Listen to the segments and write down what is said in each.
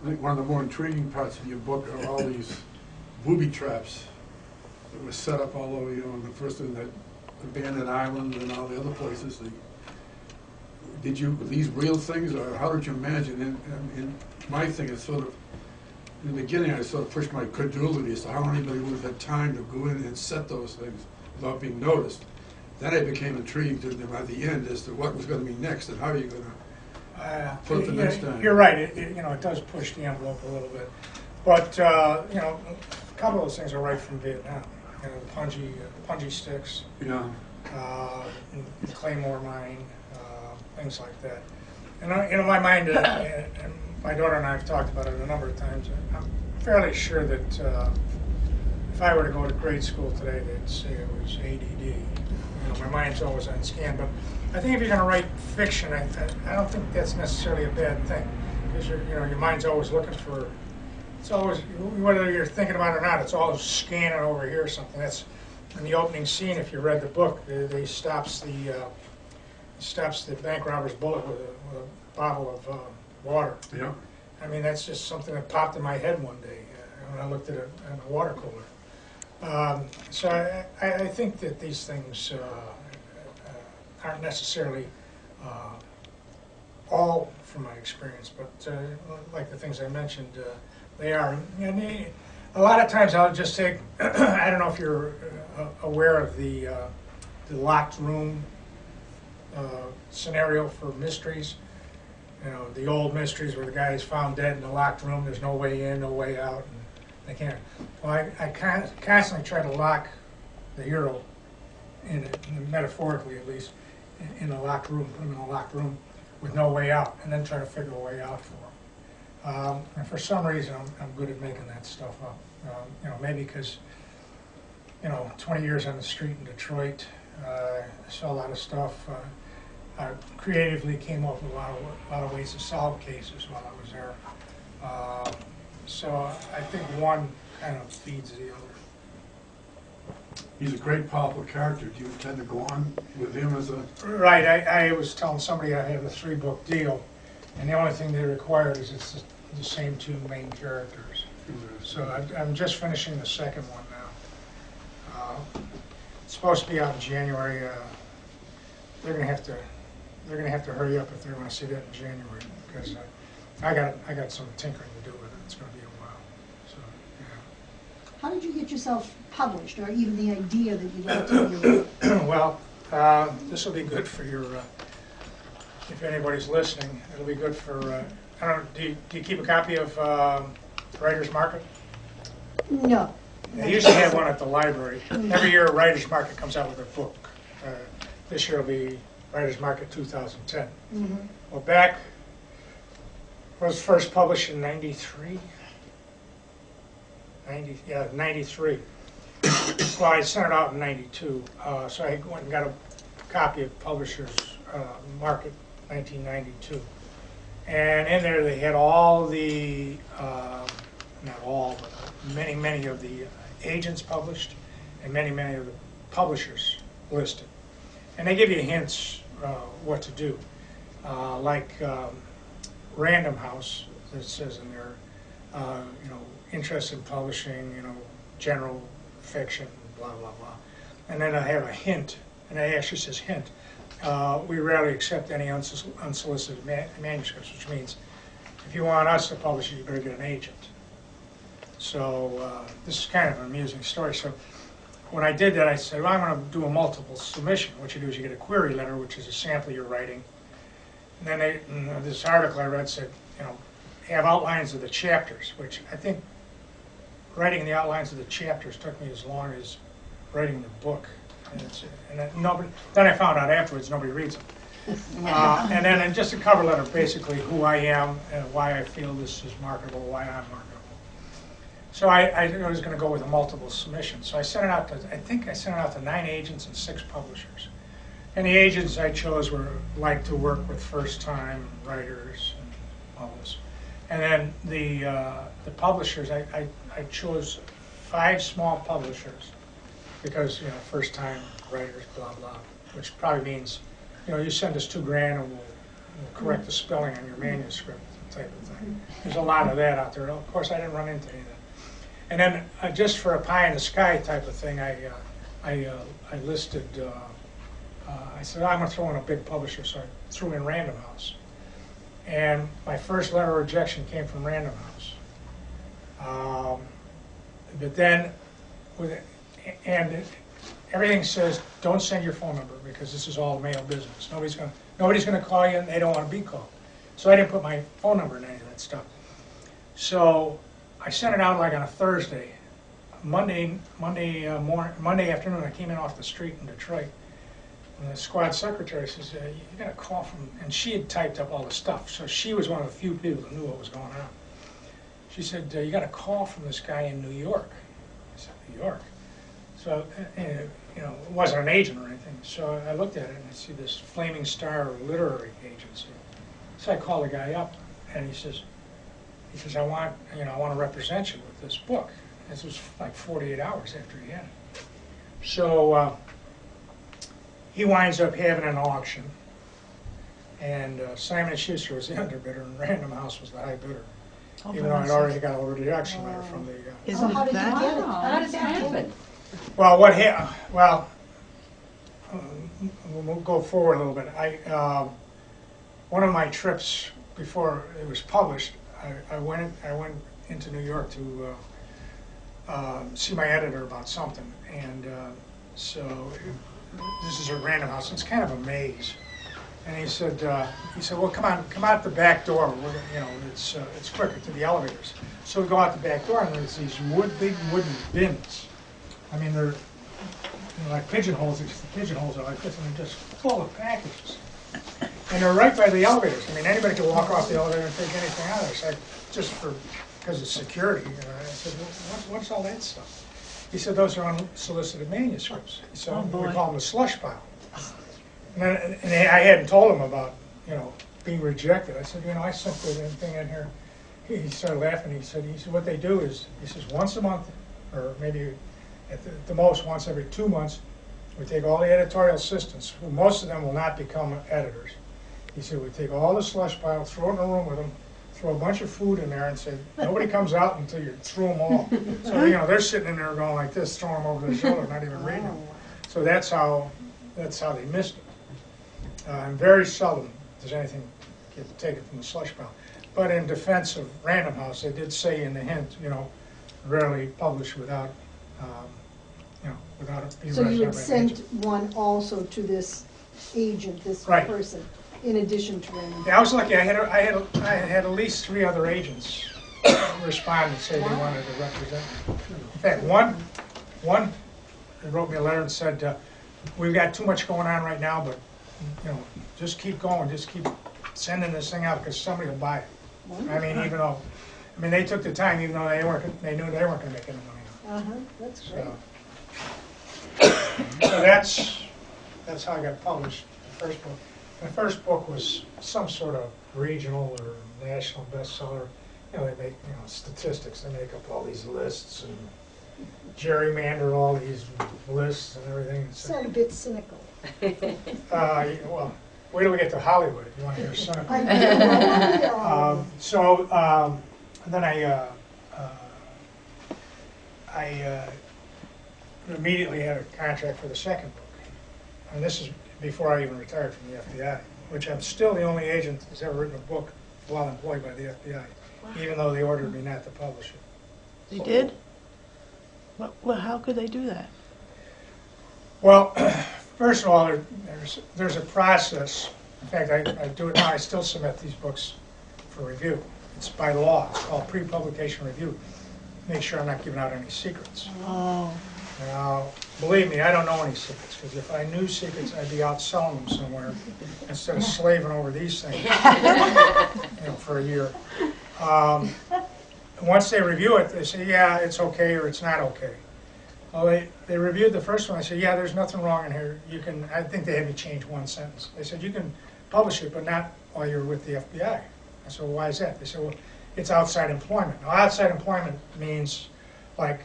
I think one of the more intriguing parts of your book are all these booby traps that were set up all over, the first in that abandoned island and all the other places. Were these real things, or how did you imagine? And my thing is sort of, in the beginning, I sort of pushed my credulity as to how anybody would have had time to go in and set those things without being noticed. Then I became intrigued by the end as to what was going to be next and how you're going to put the next time. You're right. It does push the envelope a little bit, but a couple of those things are right from Vietnam. The punji sticks. Yeah. The Claymore mine, things like that. And my mind, and my daughter and I have talked about it a number of times. I'm fairly sure that if I were to go to grade school today, they'd say it was ADD. My mind's always on scan, but I think if you're going to write fiction, I don't think that's necessarily a bad thing, because your mind's always looking for. It's always, whether you're thinking about it or not, it's always scanning over here or something. That's in the opening scene. If you read the book, they stops the bank robber's bullet with a bottle of water. Yeah. I mean, that's just something that popped in my head one day when I looked at it in a water cooler. So I think that these things aren't necessarily all from my experience, but like the things I mentioned, they are. And a lot of times I'll just take, I don't know if you're aware of the locked room scenario for mysteries. The old mysteries where the guy is found dead in a locked room, there's no way in, no way out. They can't. Well, I constantly try to lock the hero, metaphorically at least, in a locked room, put him in a locked room with no way out, and then try to figure a way out for him. And for some reason, I'm good at making that stuff up. Maybe because, 20 years on the street in Detroit, I saw a lot of stuff. I creatively came up with a lot of ways to solve cases while I was there. So I think one kind of feeds the other. He's a great, powerful character. Do you intend to go on with him as a... Right. I was telling somebody I have a 3-book deal, and the only thing they required is it's the same 2 main characters. So I'm just finishing the second one now. It's supposed to be out in January. They're going to have to hurry up if they're going to see that in January, because I got some tinkering to do with it. It's going to be a while. So, yeah. How did you get yourself published, or even the idea that you'd like to do? Well, this will be good for your, if anybody's listening, it'll be good for, I don't know, do you keep a copy of Writer's Market? No. They usually have one at the library. Every year, Writer's Market comes out with a book. This year will be Writer's Market 2010. Mm-hmm. Well, back, was first published in 93? 93. Well, I sent it out in 92, so I went and got a copy of Publishers Market 1992. And in there they had all the, not all, but many of the agents published and many of the publishers listed. And they give you hints what to do. Like Random House, that says in there, interest in publishing, general fiction, blah, blah, blah. And then I have a hint, and it actually says hint. We rarely accept any unsolicited manuscripts, which means if you want us to publish it, you better get an agent. So this is kind of an amusing story. So when I did that, I said, well, I'm going to do a multiple submission. What you do is you get a query letter, which is a sample of your writing. And then this article I read said, have outlines of the chapters, which I think writing the outlines of the chapters took me as long as writing the book. And then I found out afterwards nobody reads them. And then just a cover letter, basically who I am and why I feel this is marketable, why I'm marketable. So I was going to go with a multiple submission. So I sent it out to, I think I sent it out to 9 agents and 6 publishers. And the agents I chose were like to work with first-time writers and all this. And then the publishers, I chose 5 small publishers because, first-time writers, blah, blah, which probably means, you send us $2,000 and we'll correct the spelling on your manuscript. type of thing. There's a lot of that out there. Of course, I didn't run into any of that. And then just for a pie in the sky type of thing, I listed. I said I'm going to throw in a big publisher, so I threw in Random House. And my first letter of rejection came from Random House. But then, everything says don't send your phone number because this is all mail business. Nobody's going to call you, and they don't want to be called. So I didn't put my phone number in any of that stuff. So I sent it out like on a Thursday. Monday afternoon, I came in off the street in Detroit. And the squad secretary says, you got a call from, and she had typed up all the stuff, so she was one of the few people who knew what was going on. She said, you got a call from this guy in New York. I said, New York? So, it wasn't an agent or anything. So I looked at it and I see this Flaming Star Literary Agency. So I called the guy up and he says, I want to represent you with this book. This was like 48 hours after he had it. So he winds up having an auction, and Simon & Schuster was the underbidder, and Random House was the high bidder. Oh, Even though I'd already got a rejection letter from the. Isn't how it did you that? get it? How did that happen? Well, we'll go forward a little bit. One of my trips before it was published, I went into New York to see my editor about something, and so this is a Random House. It's kind of a maze, and he said, well, come out the back door. It's quicker to the elevators. So we go out the back door, and there's these big wooden bins. I mean, they're like pigeonholes. The pigeonholes are like this, and they're just full of packages. And they're right by the elevators. I mean, anybody can walk off the elevator and take anything out of there. So because of security, I said, well, what's all that stuff? He said, those are unsolicited manuscripts. So we call them a slush pile. And I hadn't told him about, being rejected. I said, I sent the thing in here. He started laughing. He said, what they do is, he says, once a month, or maybe at the most once every 2 months, we take all the editorial assistants, who most of them will not become editors. He said, we take all the slush pile, throw it in a room with them, throw a bunch of food in there, and say, nobody comes out until you threw them all. So, they're sitting in there going like this, throwing them over their shoulder, not even reading them. So that's how they missed it. And very seldom does anything get taken from the slush pile. But in defense of Random House, they did say in the hint, rarely publish without it being So you represented had by an sent agent. one also to this agent, this Right. person, in addition to Random. Yeah, I was lucky. I had at least 3 other agents respond and say they wanted to represent me. In fact, one wrote me a letter and said, we've got too much going on right now, but just keep going, just keep sending this thing out because somebody will buy it. I mean, they took the time, even though they knew they weren't going to make any money on it. That's great. So that's how I got published, the first book. The first book was some sort of regional or national bestseller. They make statistics. They make up all these lists and gerrymander all these lists and everything. Sound a bit cynical. Well, wait till we get to Hollywood. You want to hear cynical? I do. Then I immediately had a contract for the second book. And this is before I even retired from the FBI, which I'm still the only agent that's ever written a book while employed by the FBI, even though they ordered me not to publish it. They did? Well, how could they do that? Well, first of all, there's a process. In fact, I do it now. I still submit these books for review. It's by law. It's called pre-publication review. Make sure I'm not giving out any secrets. Oh. Now, believe me, I don't know any secrets, because if I knew secrets, I'd be out selling them somewhere instead of slaving over these things for a year. Once they review it, they say, yeah, it's okay or it's not okay. Well, they reviewed the first one. I said, yeah, there's nothing wrong in here. I think they had me change one sentence. They said, you can publish it, but not while you're with the FBI. I said, well, why is that? They said, well, it's outside employment. Now, outside employment means, like,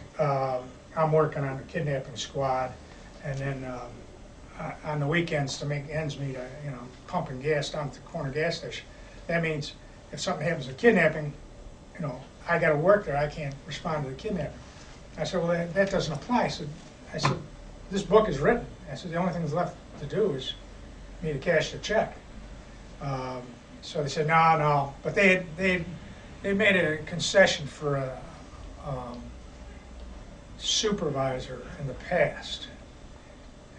I'm working on a kidnapping squad, and then on the weekends to make ends meet, pumping gas down at the corner gas station. That means if something happens to kidnapping, you know, I gotta work there, I can't respond to the kidnapping. I said, well, that doesn't apply. I said, this book is written. I said, the only thing that's left to do is me to cash the check. So they said, no. But they made a concession for a supervisor in the past.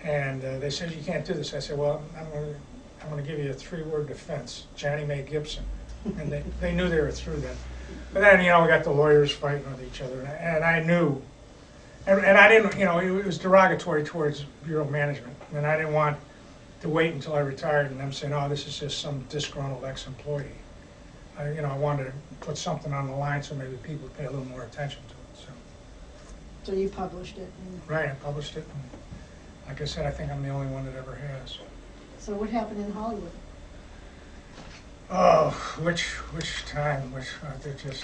And they said, you can't do this. I said, well, I'm going to give you a 3-word defense, Johnny Mae Gibson. And they knew they were through that. But then, you know, we got the lawyers fighting with each other. And I knew, and I didn't, you know, it was derogatory towards Bureau management. And I didn't want to wait until I retired and them saying, oh, this is just some disgruntled ex-employee. You know, I wanted to put something on the line so maybe people would pay a little more attention to it. So you published it. Right, I published it. And like I said, I think I'm the only one that ever has. So what happened in Hollywood? Oh, which time? They're just,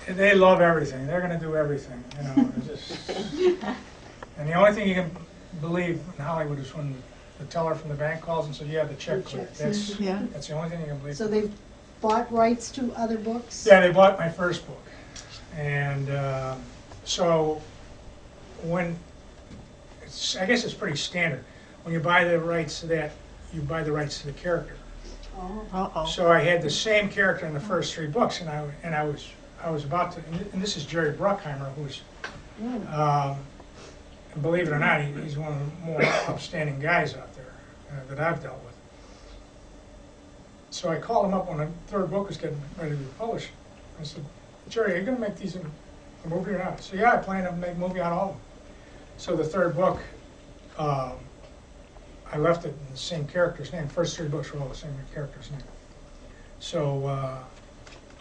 they love everything. They're going to do everything, you know. And the only thing you can believe in Hollywood is when the teller from the bank calls and says, "You have the check cleared." That's the only thing you can believe. So they bought rights to other books? Yeah, they bought my first book, and so when I guess it's pretty standard when you buy the rights to that, you buy the rights to the character. Oh. So I had the same character in the first 3 books, and I was about to, and this is Jerry Bruckheimer, who's, and believe it or not, he's one of the more outstanding guys out there that I've dealt with. So I called him up when the 3rd book was getting ready to be published. I said, Jerry, are you going to make these a movie or not? He said, yeah, I plan to make a movie out of all of them. So the 3rd book, I left it in the same character's name. First 3 books were all the same character's name. So,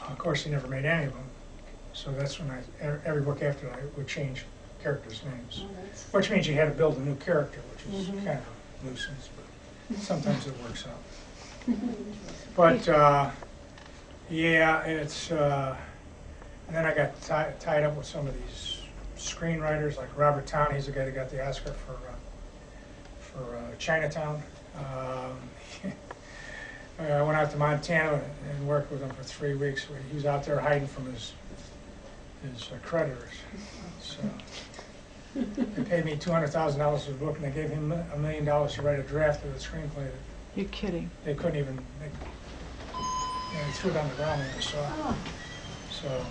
of course, he never made any of them. So that's when every book after that, I would change characters' names. Which means you had to build a new character, which is kind of a nuisance, but sometimes it works out. But, yeah, it's, and then I got tied up with some of these screenwriters, like Robert Town. He's the guy that got the Oscar for Chinatown. I went out to Montana and worked with him for 3 weeks. He was out there hiding from his creditors. So they paid me $200,000 for the book, and they gave him $1 million to write a draft of the screenplay. That You're kidding. they couldn't even. They threw it on the ground when they saw it. So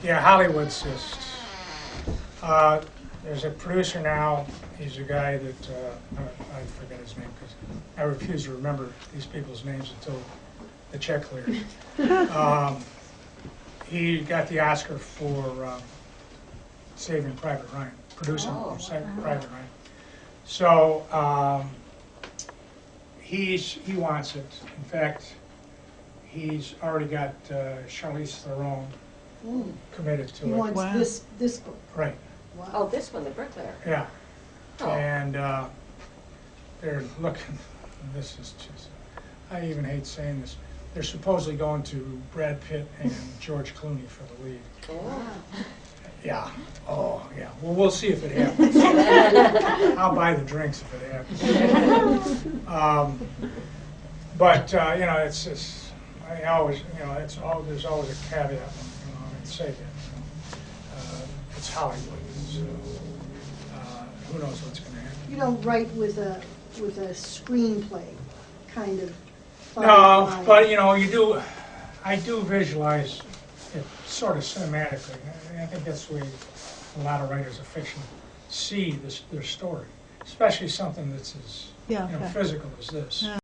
yeah, Hollywood's just. There's a producer now. He's a guy that I forget his name because I refuse to remember these people's names until the check cleared. He got the Oscar for Saving Private Ryan, producing Saving Private Ryan. So he wants it. In fact, he's already got Charlize Theron committed to it. He wants this book. Right. Wow. Oh, this one, the Bricklayer. Yeah. Oh. And they're looking, this is just, I even hate saying this, they're supposedly going to Brad Pitt and George Clooney for the lead. Oh. Yeah. Oh, yeah. Well, we'll see if it happens. I'll buy the drinks if it happens. But, you know, it's just, I always, you know, there's always a caveat, you know, I say that. It's Hollywood. So, who knows what's going to happen? You don't write with a screenplay kind of. No, but you know, you do. I do visualize it sort of cinematically. I think that's the way a lot of writers of fiction see their story, especially something that's as physical as this. Yeah.